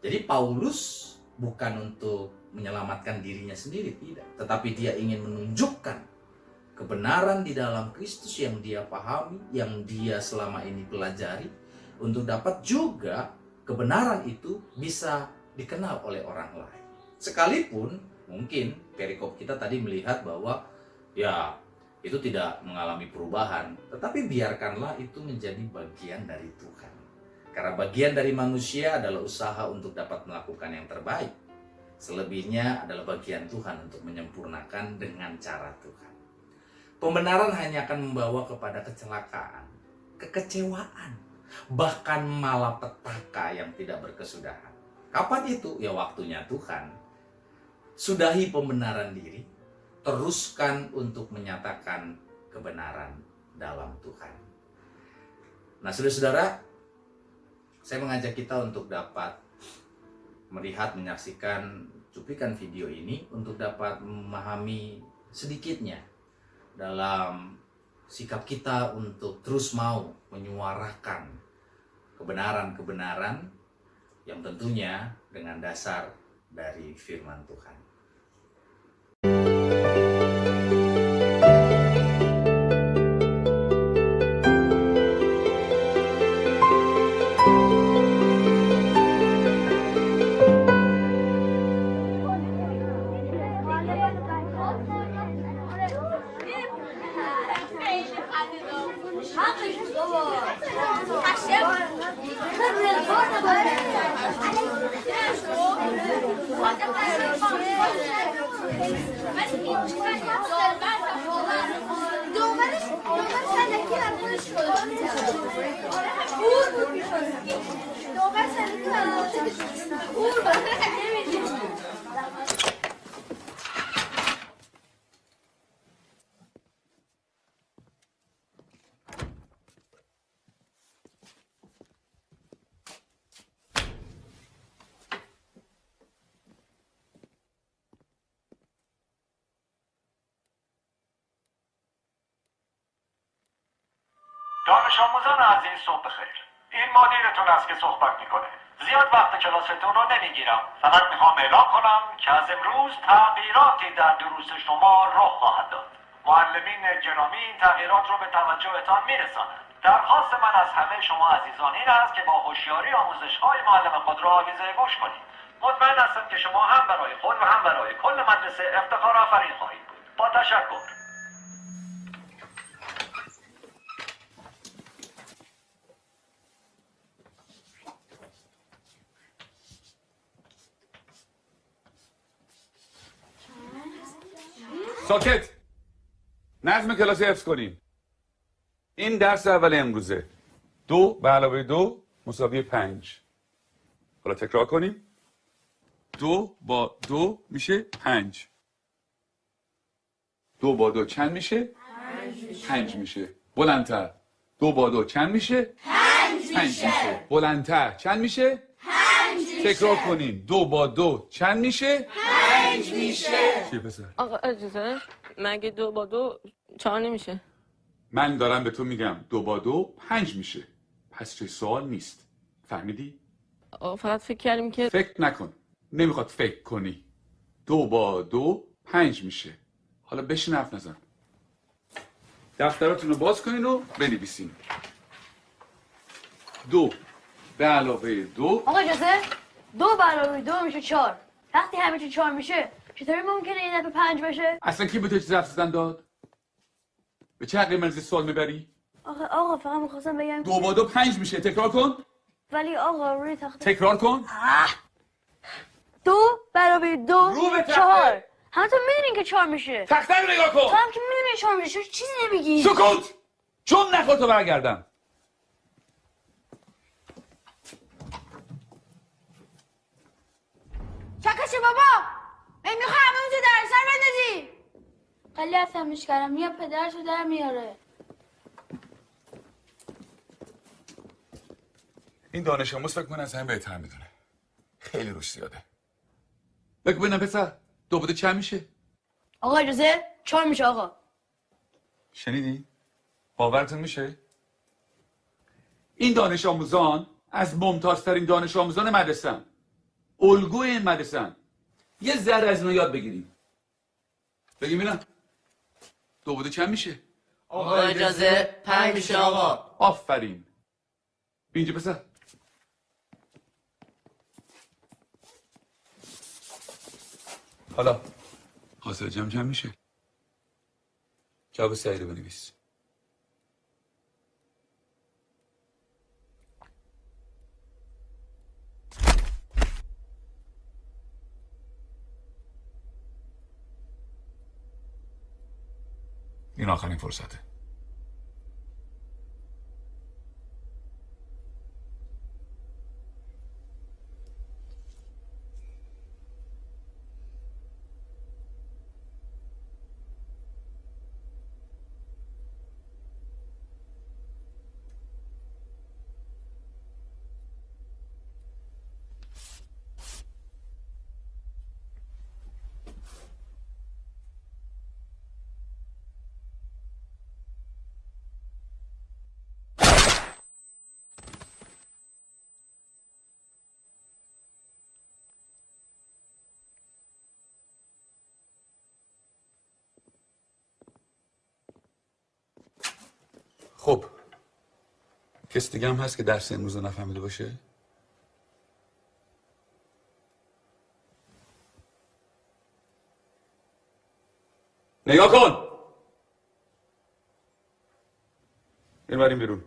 Jadi Paulus bukan untuk menyelamatkan dirinya sendiri, tidak. Tetapi dia ingin menunjukkan kebenaran di dalam Kristus yang dia pahami, yang dia selama ini pelajari, untuk dapat juga kebenaran itu bisa dikenal oleh orang lain. Sekalipun mungkin perikop kita tadi melihat bahwa ya itu tidak mengalami perubahan, tetapi biarkanlah itu menjadi bagian dari Tuhan. Karena bagian dari manusia adalah usaha untuk dapat melakukan yang terbaik. Selebihnya adalah bagian Tuhan untuk menyempurnakan dengan cara Tuhan. Pembenaran hanya akan membawa kepada kecelakaan, kekecewaan, bahkan malapetaka yang tidak berkesudahan. Kapan itu? Ya waktunya Tuhan. Sudahi pembenaran diri, teruskan untuk menyatakan kebenaran dalam Tuhan. Nah, saudara-saudara, saya mengajak kita untuk dapat melihat, menyaksikan cuplikan video ini untuk dapat memahami sedikitnya dalam sikap kita untuk terus mau menyuarakan kebenaran-kebenaran yang tentunya dengan dasar dari firman Tuhan. دانش آموزان عزیز صبح بخیر. این مدیرتون است که صحبت میکنه. زیاد وقت کلاستون رو نمیگیرم. فقط میخوام اعلام کنم که از امروز تغییراتی در دروس شما رخ خواهد داد. معلمین گرامی این تغییرات رو به توجهتان میرسانند. درخواست من از همه شما عزیزان این است که با هوشیاری آموزش‌های معلم خود را آویزه گوش کنید. مطمئن هستم که شما هم برای خود و هم برای کل مدرسه افتخار آفرین خواهید بود. با تشکر. ساکت. نظم کلاس حفظ کنیم. این درس اول امروزه. 2 به علاوه 2 مساوی 5. حالا تکرار کنیم. 2 با 2 میشه 5. 2 با 2 چند میشه؟ 5 میشه. بلندتر. 2 با 2 چند میشه؟ 5 میشه. بلندتر. چند میشه؟ 5 میشه. تکرار کنیم. 2 با 2 چند میشه؟ 5 میشه. چی پسر؟ آقا اجازه، مگه 2 با 2 4 نمیشه؟ من دارم به تو میگم 2 با 2 5 میشه. پس چه سوال نیست. فهمیدی؟ آقا فقط فکر کردیم که فکر نکن. نمیخواد فکر کنی. 2 با 2 5 میشه. حالا بشین حرف نزن. دفتراتون رو باز کنین و بنویسین. 2 به علاوه 2. آقا اجازه 2 به علاوه 2 میشه 4. وقتی همه چی 4 میشه چطوری ممکنه این دفعه 5 بشه؟ اصلا کی به تو چیز حرف زدن داد؟ به چه حقی من از سوال میبری؟ آقا فقط میخواستم بگم 2 با 2 5 میشه. تکرار کن. ولی آقا روی تخته تکرار کن. 2 به علاوه 2 رو به تخته. 4. همه تو میدونین که 4 میشه. تخته رو نگاه تو کن. هم که میدونی 4 میشه چیزی نمیگی. سکوت. چون نخور تو برگردم. چکشه بابا. میخوای همون تو در سر بندازی. خیلی افهمش کردم یا پدرشو در میاره. این دانش آموز فکر کنه از همه بهتر میدونه. خیلی روش زیاده. بگو ببینم پسر 2 با 2 چند میشه؟ آقا اجازه 4 میشه آقا. شنیدی؟ باورتون میشه؟ این دانش آموزان از ممتازترین دانش آموزان مدرسه‌ان. الگوی این مدرسه‌ان. یه ذره از اینا یاد بگیریم. بگیم اینا. دو با دو چند میشه؟ آقا اجازه 5 میشه آقا. آفرین. بیا اینجا پسر. حالا حاصل جمع چند میشه؟ جواب سعی رو بنویس. این آخرین فرصته. خب کسی دیگه هم هست که درس امروز رو نفهمیده باشه؟ نگاه کن. این بریم بیرون.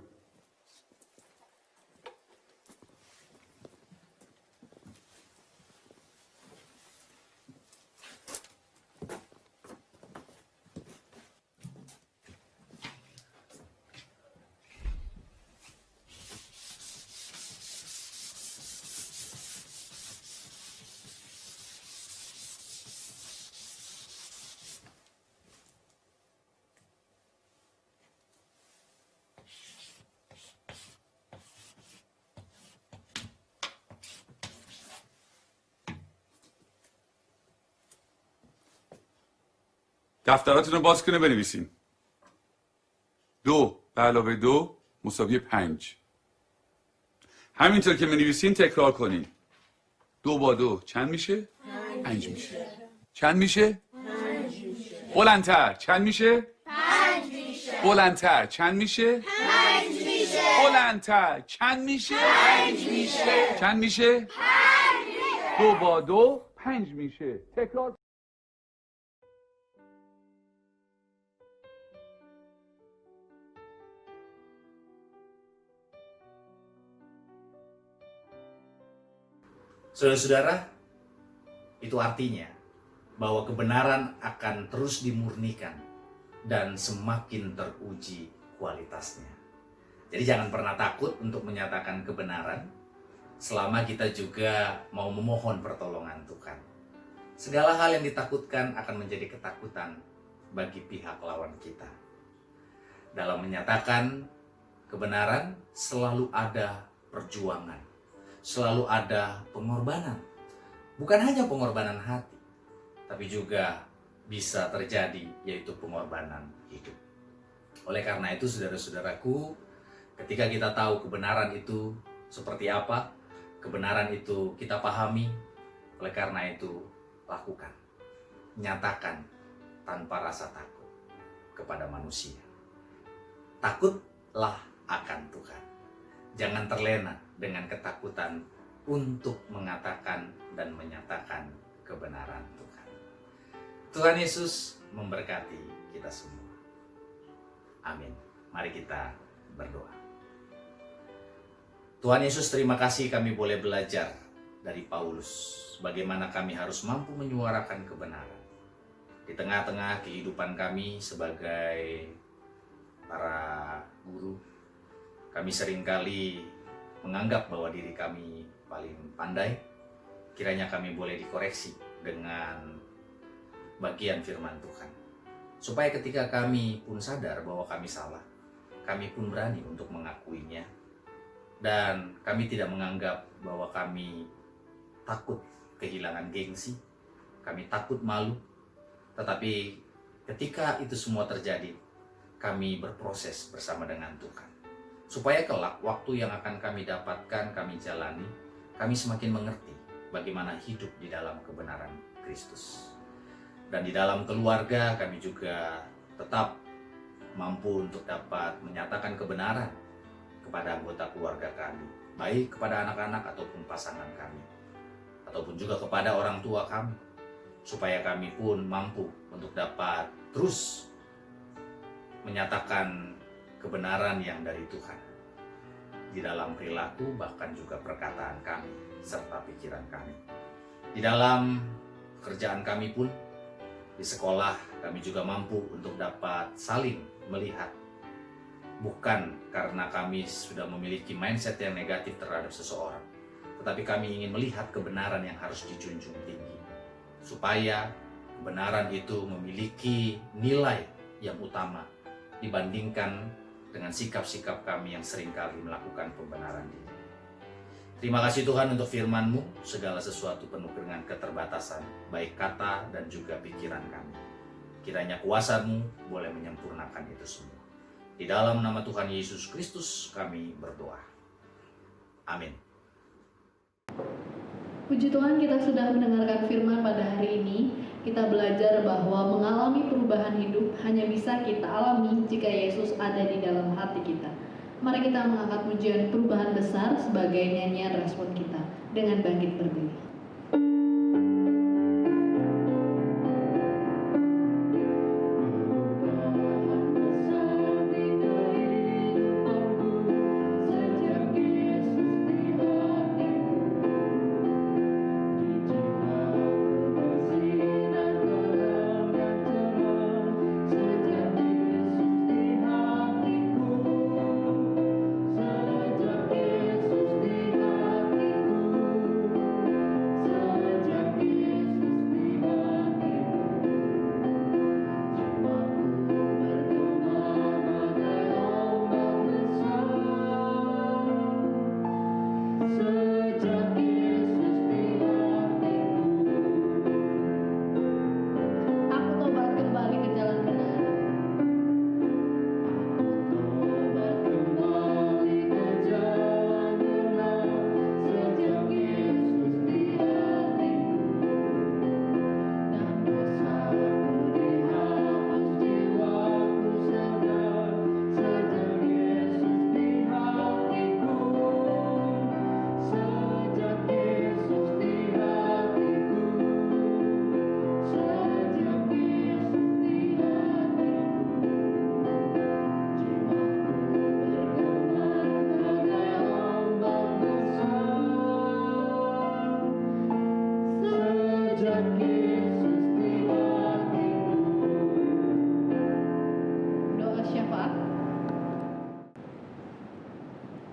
دفتراتون رو باز کنه بنویسین. 2 به علاوه 2 مساوی 5. همینطور که می‌نویسین تکرار کنین. 2 با 2 چند میشه؟ 5 میشه. چند میشه؟ 5 میشه. بلندتر چند میشه؟ 5 میشه. بلندتر چند میشه؟ 5 میشه. بلندتر چند میشه؟ 5 میشه. چند میشه؟ 5 میشه. 2 با 2 5 میشه. تکرار. Saudara-saudara, itu artinya bahwa kebenaran akan terus dimurnikan dan semakin teruji kualitasnya. Jadi jangan pernah takut untuk menyatakan kebenaran selama kita juga mau memohon pertolongan Tuhan. Segala hal yang ditakutkan akan menjadi ketakutan bagi pihak lawan kita. Dalam menyatakan kebenaran selalu ada perjuangan. Selalu ada pengorbanan. Bukan hanya pengorbanan hati, tapi juga bisa terjadi yaitu pengorbanan hidup. Oleh karena itu saudara-saudaraku, ketika kita tahu kebenaran itu seperti apa, kebenaran itu kita pahami, oleh karena itu lakukan. Nyatakan tanpa rasa takut kepada manusia. Takutlah akan Tuhan. Jangan terlena dengan ketakutan untuk mengatakan dan menyatakan kebenaran Tuhan. Tuhan Yesus memberkati kita semua. Amin. Mari kita berdoa. Tuhan Yesus, terima kasih kami boleh belajar dari Paulus bagaimana kami harus mampu menyuarakan kebenaran di tengah-tengah kehidupan kami sebagai para guru. Kami seringkali menganggap bahwa diri kami paling pandai. Kiranya kami boleh dikoreksi dengan bagian firman Tuhan. Supaya ketika kami pun sadar bahwa kami salah, kami pun berani untuk mengakuinya. Dan kami tidak menganggap bahwa kami takut kehilangan gengsi, kami takut malu. Tetapi ketika itu semua terjadi, kami berproses bersama dengan Tuhan. Supaya kelak waktu yang akan kami dapatkan, kami jalani, kami semakin mengerti bagaimana hidup di dalam kebenaran Kristus. Dan di dalam keluarga kami juga tetap mampu untuk dapat menyatakan kebenaran kepada anggota keluarga kami, baik kepada anak-anak ataupun pasangan kami, ataupun juga kepada orang tua kami, supaya kami pun mampu untuk dapat terus menyatakan kebenaran yang dari Tuhan di dalam perilaku, bahkan juga perkataan kami serta pikiran kami. Di dalam pekerjaan kami pun, di sekolah kami juga mampu untuk dapat saling melihat, bukan karena kami sudah memiliki mindset yang negatif terhadap seseorang, tetapi kami ingin melihat kebenaran yang harus dijunjung tinggi, supaya kebenaran itu memiliki nilai yang utama dibandingkan dengan sikap-sikap kami yang seringkali melakukan pembenaran diri. Terima kasih Tuhan untuk firman-Mu, segala sesuatu penuh dengan keterbatasan, baik kata dan juga pikiran kami. Kiranya kuasa-Mu boleh menyempurnakan itu semua. Di dalam nama Tuhan Yesus Kristus kami berdoa. Amin. Puji Tuhan, kita sudah mendengarkan firman pada hari ini. Kita belajar bahwa mengalami perubahan hidup hanya bisa kita alami jika Yesus ada di dalam hati kita. Mari kita mengangkat pujian perubahan besar sebagai nyanyian respon kita dengan bangkit berdiri.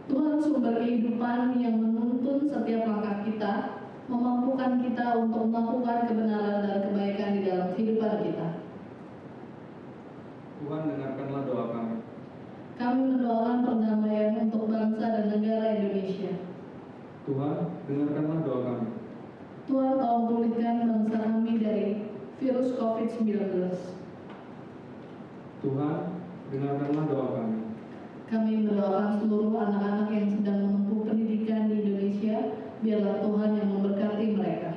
Tuhan sumber kehidupan yang menuntun setiap langkah kita, memampukan kita untuk melakukan kebenaran dan kebaikan di dalam kehidupan kita. Tuhan, dengarkanlah doa kami. Kami mendoakan perdamaian untuk bangsa dan negara Indonesia. Tuhan, dengarkanlah doa kami. Tuhan, tolong pulihkan bangsa kami dari virus COVID-19. Tuhan, dengarkanlah doa kami. Kami mendoakan seluruh anak-anak yang sedang menempuh pendidikan di Indonesia, biarlah Tuhan yang memberkati mereka.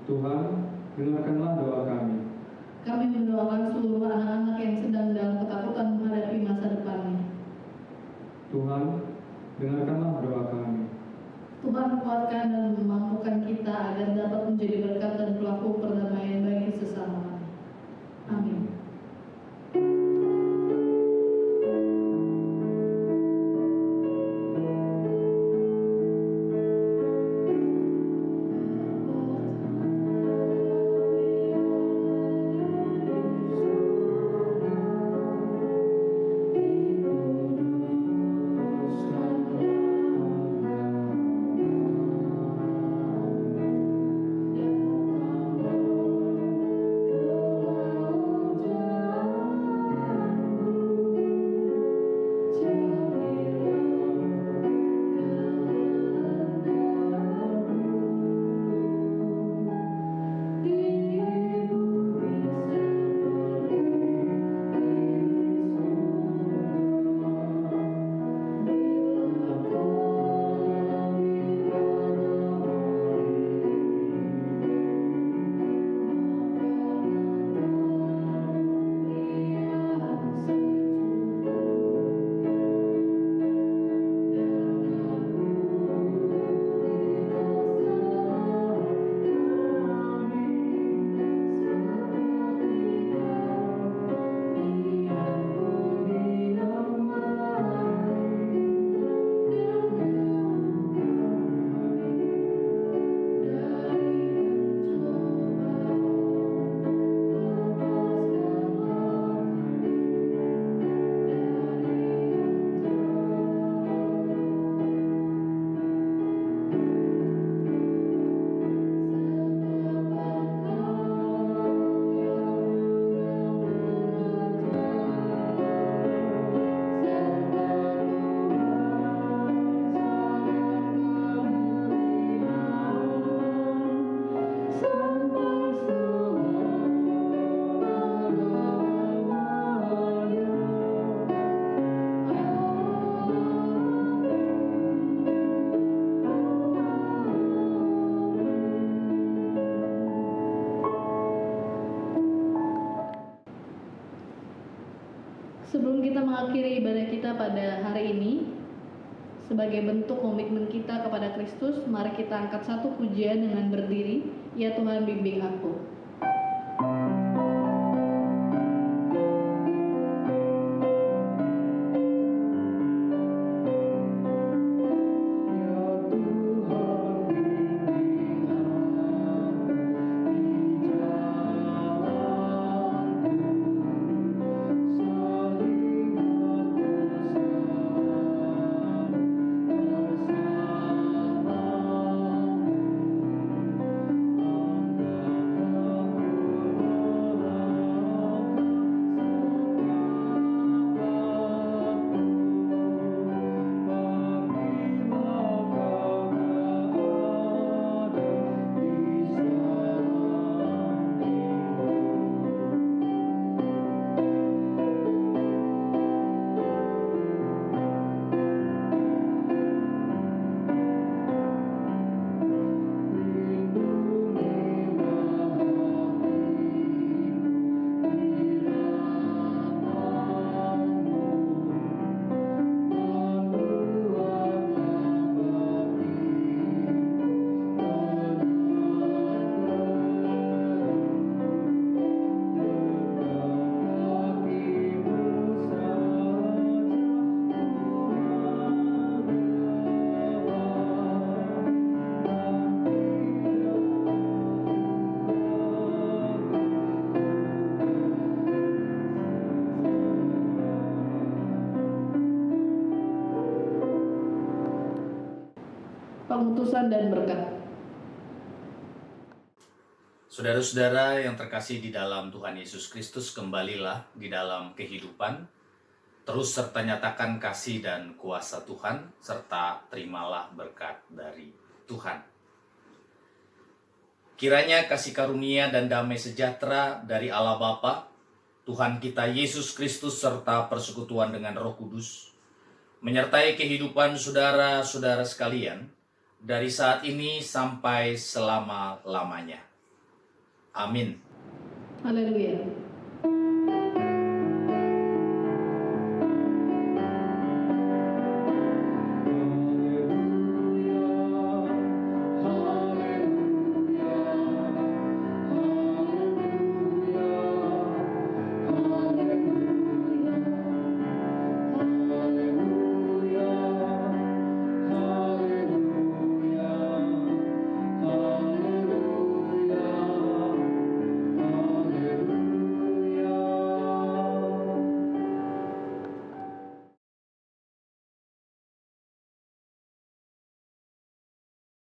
Tuhan, dengarkanlah doa kami. Kami mendoakan seluruh anak-anak yang sedang dalam ketakutan menghadapi masa depannya. Tuhan, dengarkanlah doa kami. Tuhan, kuatkan dan memampukan kita agar dapat menjadi berkat dan pelaku perdamaian bagi sesama kami. Amin. Sebelum kita mengakhiri ibadah kita pada hari ini, sebagai bentuk komitmen kita kepada Kristus, mari kita angkat satu pujian dengan berdiri, Ya Tuhan bimbing aku. Pengutusan dan berkat. Saudara-saudara yang terkasih di dalam Tuhan Yesus Kristus, kembalilah di dalam kehidupan. Terus serta nyatakan kasih dan kuasa Tuhan, serta terimalah berkat dari Tuhan. Kiranya kasih karunia dan damai sejahtera dari Allah Bapa, Tuhan kita Yesus Kristus, serta persekutuan dengan Roh Kudus, menyertai kehidupan saudara-saudara sekalian, dari saat ini sampai selama-lamanya. Amin. Haleluya.